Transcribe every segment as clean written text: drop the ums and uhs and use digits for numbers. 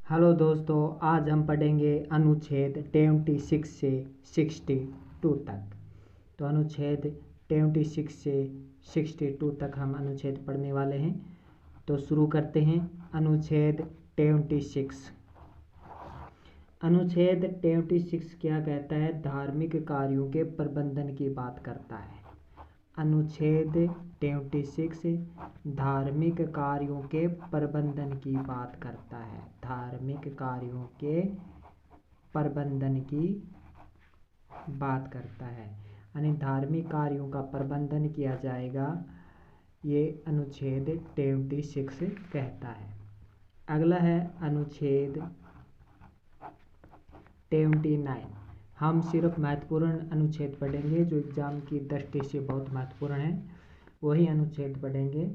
Hello दोस्तों, आज हम पढ़ेंगे अनुच्छेद 26 से 62 तक। तो अनुच्छेद 26 से 62 तक हम अनुच्छेद पढ़ने वाले हैं। तो शुरू करते हैं। अनुच्छेद 26। अनुच्छेद 26 क्या कहता है? धार्मिक कार्यों के प्रबंधन की बात करता है। अनुच्छेद 26 धार्मिक कार्यों के प्रबंधन की बात करता है। धार्मिक कार्यों के प्रबंधन की बात करता है, यानी धार्मिक कार्यों का प्रबंधन किया जाएगा, ये अनुच्छेद 26 कहता है। अगला है अनुच्छेद 29। हम सिर्फ महत्वपूर्ण अनुच्छेद पढ़ेंगे जो एग्जाम की दृष्टि से बहुत महत्वपूर्ण है, वही अनुच्छेद पढ़ेंगे।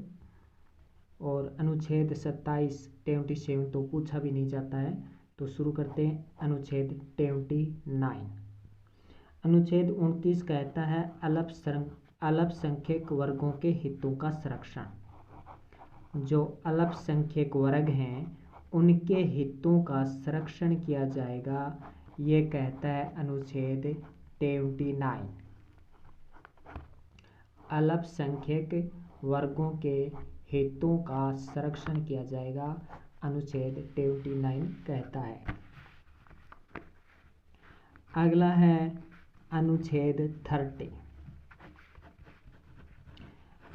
और अनुच्छेद 27 तो पूछा भी नहीं जाता है। तो शुरू करते हैं अनुच्छेद 29। अनुच्छेद 29 कहता है अल्पसंख्यक वर्गों के हितों का संरक्षण। जो अल्पसंख्यक वर्ग हैं उनके हितों का संरक्षण किया जाएगा, ये कहता है अनुच्छेद 29। अल्पसंख्यक वर्गों के हितों का संरक्षण किया जाएगा, अनुच्छेद 29 कहता है। अगला है अनुच्छेद 30।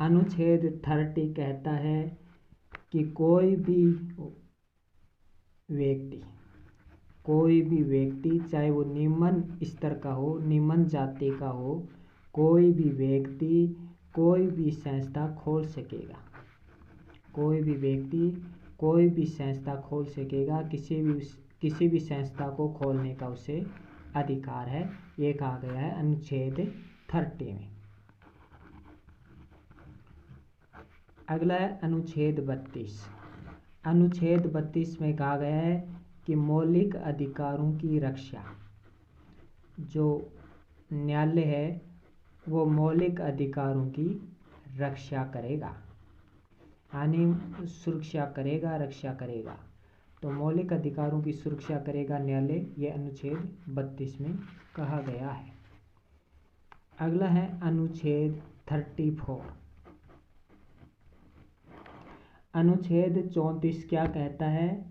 अनुच्छेद 30 कहता है कि कोई भी व्यक्ति चाहे वो निम्न स्तर का हो, निम्न जाति का हो, कोई भी व्यक्ति कोई भी संस्था खोल सकेगा। कोई भी व्यक्ति कोई भी संस्था खोल सकेगा। किसी भी संस्था को खोलने का उसे अधिकार है, ये कहा गया है अनुच्छेद 30 में। अगला है अनुच्छेद 32। अनुच्छेद 32 में कहा गया है कि मौलिक अधिकारों की रक्षा, जो न्यायालय है वो मौलिक अधिकारों की रक्षा करेगा, यानी सुरक्षा करेगा, रक्षा करेगा। तो मौलिक अधिकारों की सुरक्षा करेगा न्यायालय, ये अनुच्छेद 32 में कहा गया है। अगला है अनुच्छेद 34। अनुच्छेद 34 क्या कहता है?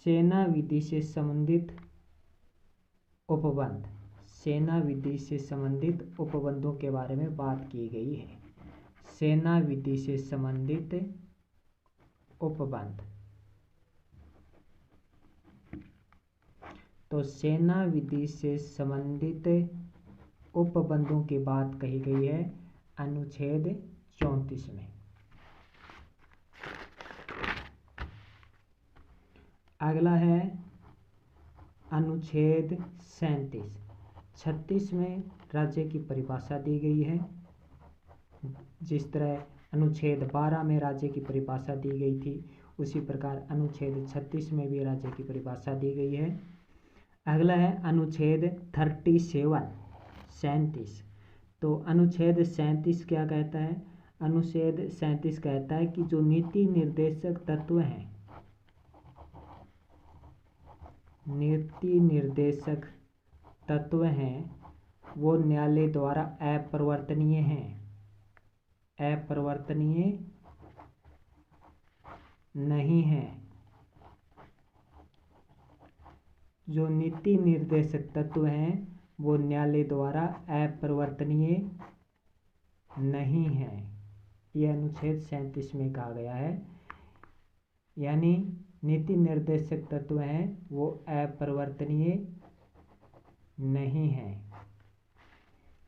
सेना विधि से संबंधित उपबंध। सेना विधि से संबंधित उपबंधों के बारे में बात की गई है। सेना विधि से संबंधित उपबंध। तो सेना विधि से संबंधित उपबंधों की बात कही गई है अनुच्छेद 34 में। अगला है अनुच्छेद 37। 36 में राज्य की परिभाषा दी गई है। जिस तरह अनुच्छेद 12 में राज्य की परिभाषा दी गई थी, उसी प्रकार अनुच्छेद 36 में भी राज्य की परिभाषा दी गई है। अगला है अनुच्छेद 37। तो अनुच्छेद 37 क्या कहता है? अनुच्छेद 37 कहता है कि जो नीति निर्देशक तत्व हैं, नीति निर्देशक तत्व हैं, वो न्यायालय द्वारा अपरिवर्तनीय हैं, अपरिवर्तनीय नहीं है। जो नीति निर्देशक तत्व हैं वो न्यायालय द्वारा अपरिवर्तनीय नहीं है, यह अनुच्छेद 37 में कहा गया है। यानी नीति निर्देशक तत्व हैं वो अपरिवर्तनीय नहीं है।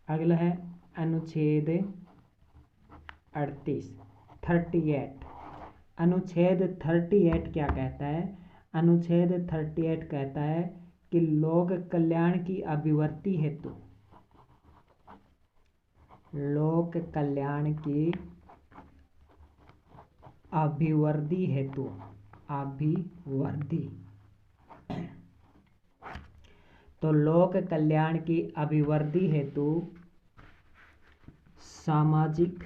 अगला है अनुच्छेद 38। अनुच्छेद 38 क्या कहता है? अनुच्छेद 38 कहता है कि लोक कल्याण की अभिवृद्धि हेतु, लोक कल्याण की अभिवृद्धि हेतु, तो लोक कल्याण की अभिवृद्धि हेतु सामाजिक,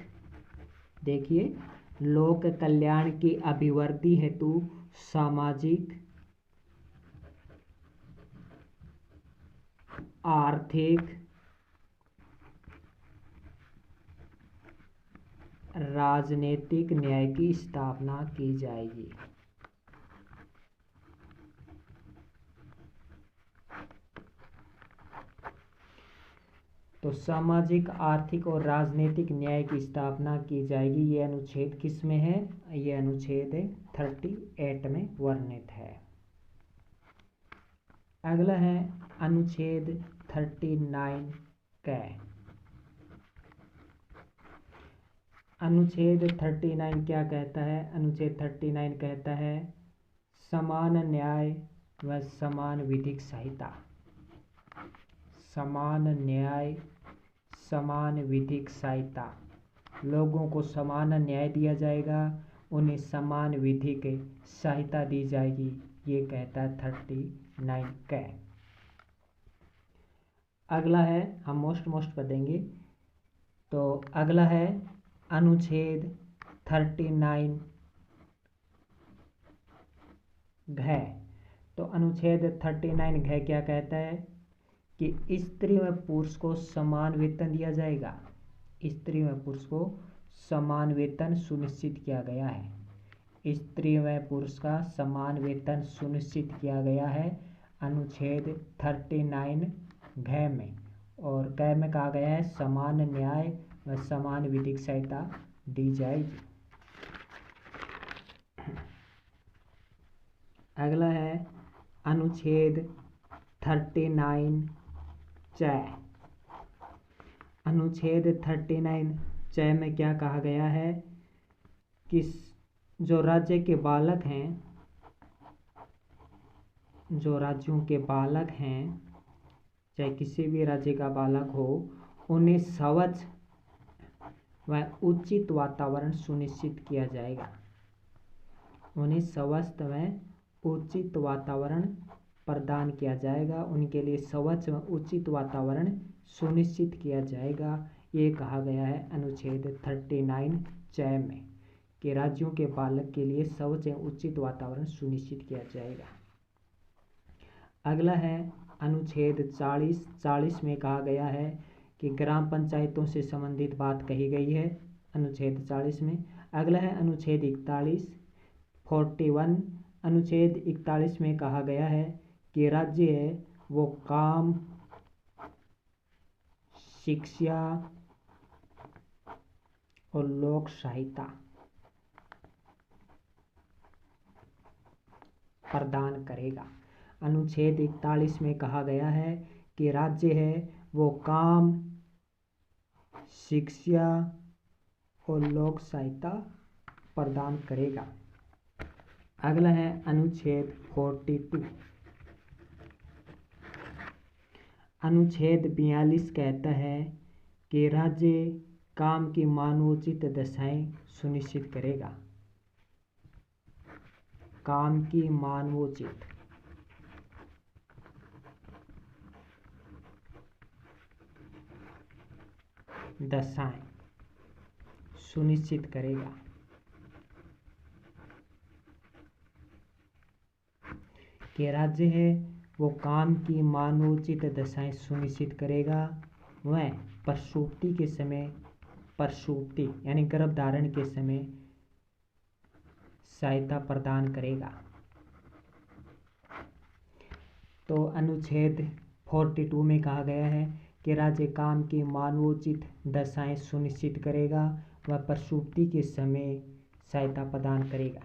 देखिए, लोक कल्याण की अभिवृद्धि हेतु सामाजिक, आर्थिक राजनीतिक न्याय की स्थापना की जाएगी। तो सामाजिक, आर्थिक और राजनीतिक न्याय की स्थापना की जाएगी, ये अनुच्छेद किस में है? ये अनुच्छेद 38 में वर्णित है। अगला है अनुच्छेद 39 क। अनुच्छेद 39 क्या कहता है? अनुच्छेद 39 कहता है समान न्याय व समान विधिक सहायता। समान न्याय, समान विधिक सहायता, लोगों को समान न्याय दिया जाएगा, उन्हें समान विधिक सहायता दी जाएगी, ये कहता है 39 क। अगला है, हम मोस्ट पढ़ेंगे। तो अगला है अनुच्छेद 39 घ। तो अनुच्छेद 39 घ क्या कहता है कि स्त्री व पुरुष को समान वेतन दिया जाएगा। स्त्री व पुरुष को समान वेतन सुनिश्चित किया गया है। स्त्री व पुरुष का समान वेतन सुनिश्चित किया गया है अनुच्छेद 39 घ में। और क में कहा गया है समान न्याय व समान विधिक सहायता दी जाएगी। अगला है अनुच्छेद 39 च। अनुच्छेद 39 च में क्या कहा गया है कि जो राज्य के बालक हैं, जो राज्यों के बालक हैं, चाहे किसी भी राज्य का बालक हो, उन्हें स्वच्छ व उचित वातावरण सुनिश्चित किया जाएगा। उन्हें स्वच्छ व उचित वातावरण प्रदान किया जाएगा, उनके लिए स्वच्छ व उचित वातावरण सुनिश्चित किया जाएगा, ये कहा गया है अनुच्छेद 39 च में कि राज्यों के बालक के लिए स्वच्छ व उचित वातावरण सुनिश्चित किया जाएगा। अगला है अनुच्छेद 40 में कहा गया है कि ग्राम पंचायतों से संबंधित बात कही गई है अनुच्छेद 40 में। अगला है अनुच्छेद 41 अनुच्छेद 41 में कहा गया है कि राज्य है वो काम, शिक्षा और लोक सहायता प्रदान करेगा। अनुच्छेद 41 में कहा गया है कि राज्य है वो काम, शिक्षा और लोक सहायता प्रदान करेगा। अगला है अनुच्छेद 42। अनुच्छेद 42 कहता है कि राज्य काम की मानवोचित दशाएं सुनिश्चित करेगा। काम की मानवोचित दशाएं सुनिश्चित करेगा। कि राज्य है वो काम की मानवोचित दशाएं सुनिश्चित करेगा, वह प्रसूति के समय, प्रसूति यानी गर्भधारण के समय सहायता प्रदान करेगा। तो अनुच्छेद 42 में कहा गया है कि राज्य काम की मानवोचित दशाएं सुनिश्चित करेगा, वह प्रसूति के समय सहायता प्रदान करेगा।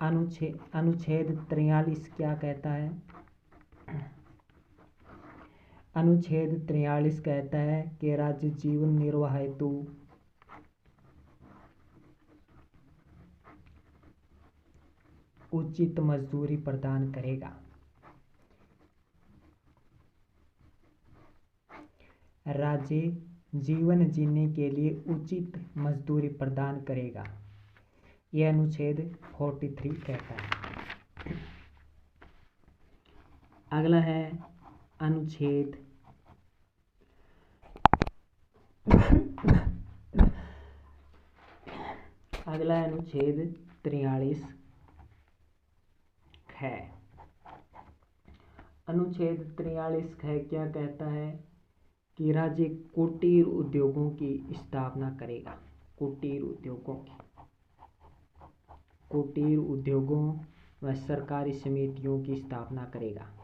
अनुच्छेद 43 क्या कहता है? अनुच्छेद 43 कहता है कि राज्य जीवन निर्वाह हेतु उचित मजदूरी प्रदान करेगा। राज्य जीवन जीने के लिए उचित मजदूरी प्रदान करेगा, यह अनुच्छेद 43 कहता है। अगला है अनुच्छेद अगला है अनुच्छेद 43 है। अनुच्छेद 43 है क्या कहता है कि राज्य कुटीर उद्योगों की स्थापना करेगा। कुटीर उद्योगों व सरकारी समितियों की स्थापना करेगा।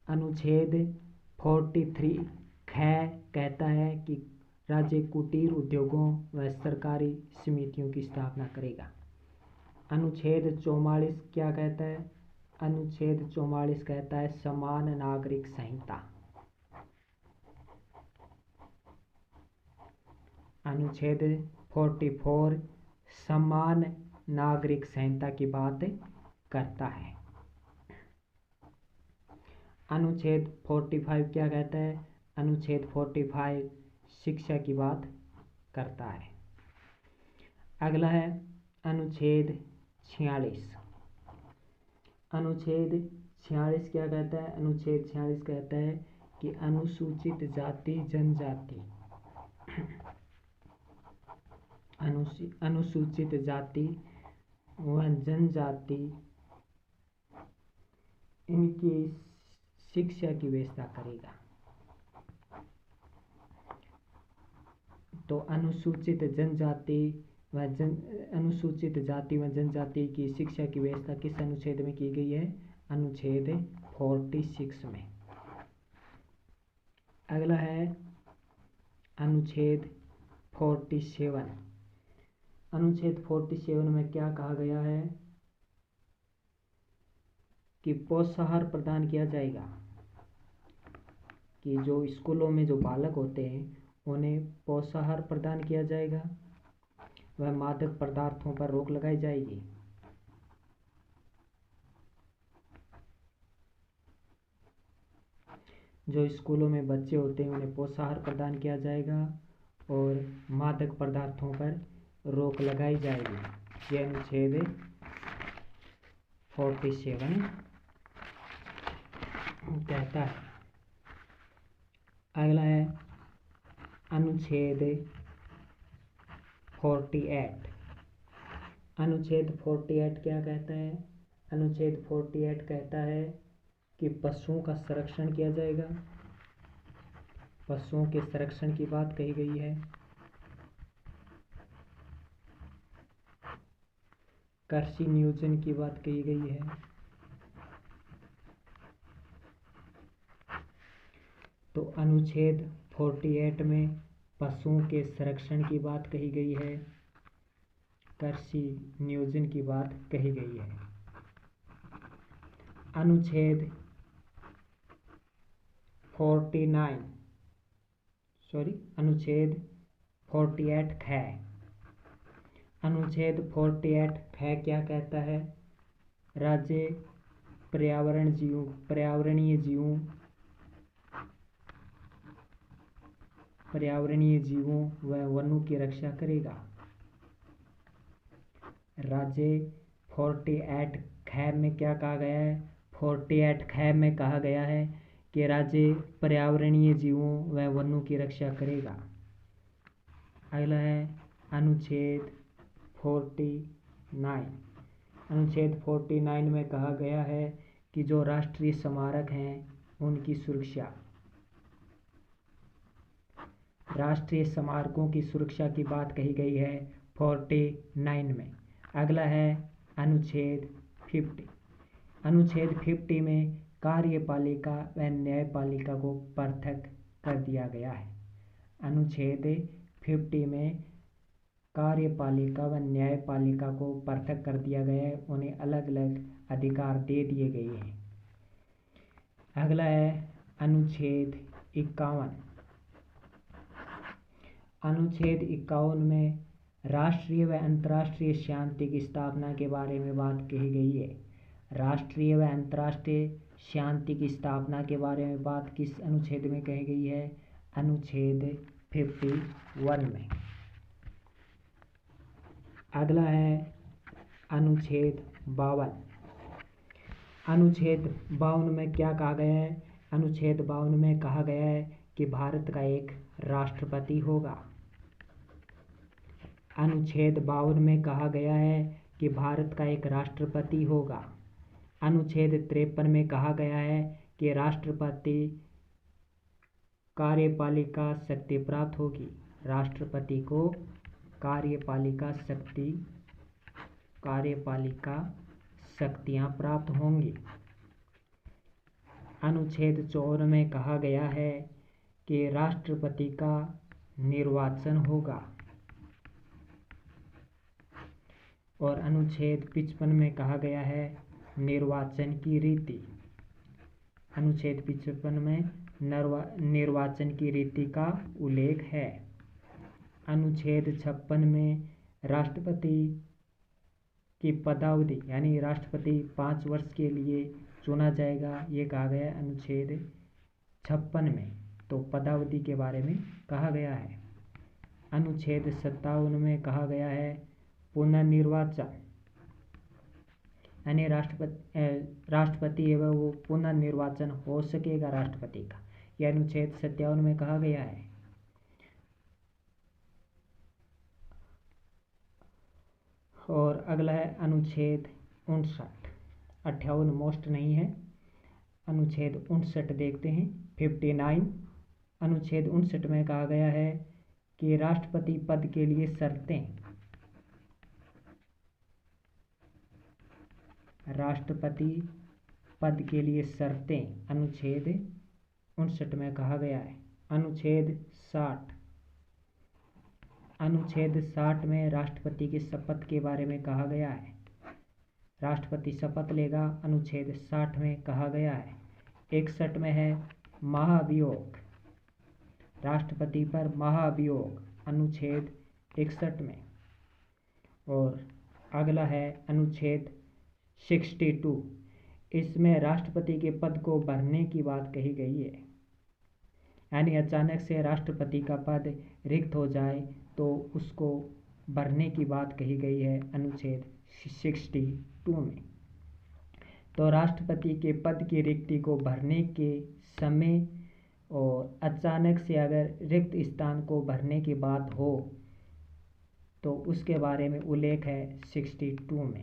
अनुच्छेद 43 कहता है कि राज्य कुटीर उद्योगों व सरकारी समितियों की स्थापना करेगा। अनुच्छेद 44 क्या कहता है? अनुच्छेद 44 कहता है समान नागरिक संहिता। अनुच्छेद 44 समान नागरिक संहिता की बात करता है। अनुच्छेद 45 क्या कहता है? अनुच्छेद 45 शिक्षा की बात करता है। अगला है अनुच्छेद 46। अनुच्छेद 46 क्या कहता है? अनुच्छेद 46 कहता है कि अनुसूचित जाति जनजाति अनुसूचित जाति व जनजाति इनकी शिक्षा की व्यवस्था करेगा। तो अनुसूचित जाति व जनजाति की शिक्षा की व्यवस्था किस अनुच्छेद में की गई है? अनुच्छेद 46 में। अगला है अनुच्छेद 47। अनुच्छेद 47 में क्या कहा गया है कि पोषाहार प्रदान किया जाएगा, कि जो स्कूलों में जो बालक होते हैं उन्हें पोषाहार प्रदान किया जाएगा, वह मादक पदार्थों पर रोक लगाई जाएगी। जो स्कूलों में बच्चे होते हैं उन्हें पोषाहार प्रदान किया जाएगा और मादक पदार्थों पर रोक लगाई जाएगी। यह अनुच्छेद 47 कहता है। अगला है अनुच्छेद 48। अनुच्छेद 48 क्या कहता है? अनुच्छेद 48 कहता है कि पशुओं का संरक्षण किया जाएगा। पशुओं के संरक्षण की बात कही गई है। कृषि नियोजन की बात कही गई है। तो अनुच्छेद 48 में पशुओं के संरक्षण की बात कही गई है, कृषि नियोजन की बात कही गई है। अनुच्छेद 48 है। अनुच्छेद 48 है क्या कहता है? राज्य पर्यावरणीय जीवों व वनों की रक्षा करेगा। राज्य 48 ख में क्या कहा गया है? 48 ख में कहा गया है कि राज्य पर्यावरणीय जीवों व वनों की रक्षा करेगा। अगला है अनुच्छेद 49। अनुच्छेद 49 में कहा गया है कि जो राष्ट्रीय स्मारक हैं उनकी सुरक्षा, राष्ट्रीय स्मारकों की सुरक्षा की बात कही गई है 49 में। अगला है अनुच्छेद 50। अनुच्छेद 50 में कार्यपालिका व न्यायपालिका को पृथक कर दिया गया है। अनुच्छेद 50 में कार्यपालिका व न्यायपालिका को पृथक कर दिया गया है, उन्हें अलग अलग अधिकार दे दिए गए हैं। अगला है अनुच्छेद 51। अनुच्छेद 51 में राष्ट्रीय व अंतर्राष्ट्रीय शांति की स्थापना के बारे में बात कही गई है। राष्ट्रीय व अंतर्राष्ट्रीय शांति की स्थापना के बारे में बात किस अनुच्छेद में कही गई है? अनुच्छेद 51 में। अगला है अनुच्छेद 52। अनुच्छेद 52 में क्या कहा गया है? अनुच्छेद 52 में कहा गया है कि भारत का एक राष्ट्रपति होगा। अनुच्छेद 52 में कहा गया है कि भारत का एक राष्ट्रपति होगा। अनुच्छेद 53 में कहा गया है कि राष्ट्रपति कार्यपालिका शक्ति प्राप्त होगी। राष्ट्रपति को कार्यपालिका शक्तियाँ प्राप्त होंगी। अनुच्छेद 54 में कहा गया है कि राष्ट्रपति का निर्वाचन होगा। और अनुच्छेद 55 में कहा गया है निर्वाचन की रीति। अनुच्छेद 55 में निर्वाचन की रीति का उल्लेख है। अनुच्छेद 56 में राष्ट्रपति की पदावधि यानी राष्ट्रपति 5 वर्ष के लिए चुना जाएगा, ये कहा गया है अनुच्छेद 56 में। तो पदावधि के बारे में कहा गया है। अनुच्छेद 57 में कहा गया है पुनर्निर्वाचन यानी राष्ट्रपति एवं वो पुनर्निर्वाचन हो सकेगा राष्ट्रपति का, यह अनुच्छेद 57 में कहा गया है। और अगला है अनुच्छेद 59। 58 मोस्ट नहीं है। अनुच्छेद 59 देखते हैं। 59 अनुच्छेद 59 में कहा गया है कि राष्ट्रपति पद के लिए शर्तें। राष्ट्रपति पद के लिए शर्तें अनुच्छेद 59 में कहा गया है। अनुच्छेद 60। अनुच्छेद 60 में राष्ट्रपति की शपथ के बारे में कहा गया है। राष्ट्रपति शपथ लेगा, अनुच्छेद 60 में कहा गया है। 61 में है महाभियोग, राष्ट्रपति पर महाभियोग, अनुच्छेद 61 में। और अगला है अनुच्छेद 62। इसमें राष्ट्रपति के पद को भरने की बात कही गई है, यानी अचानक से राष्ट्रपति का पद रिक्त हो जाए तो उसको भरने की बात कही गई है अनुच्छेद 62 में। तो राष्ट्रपति के पद की रिक्ति को भरने के समय और अचानक से अगर रिक्त स्थान को भरने की बात हो तो उसके बारे में उल्लेख है 62 में।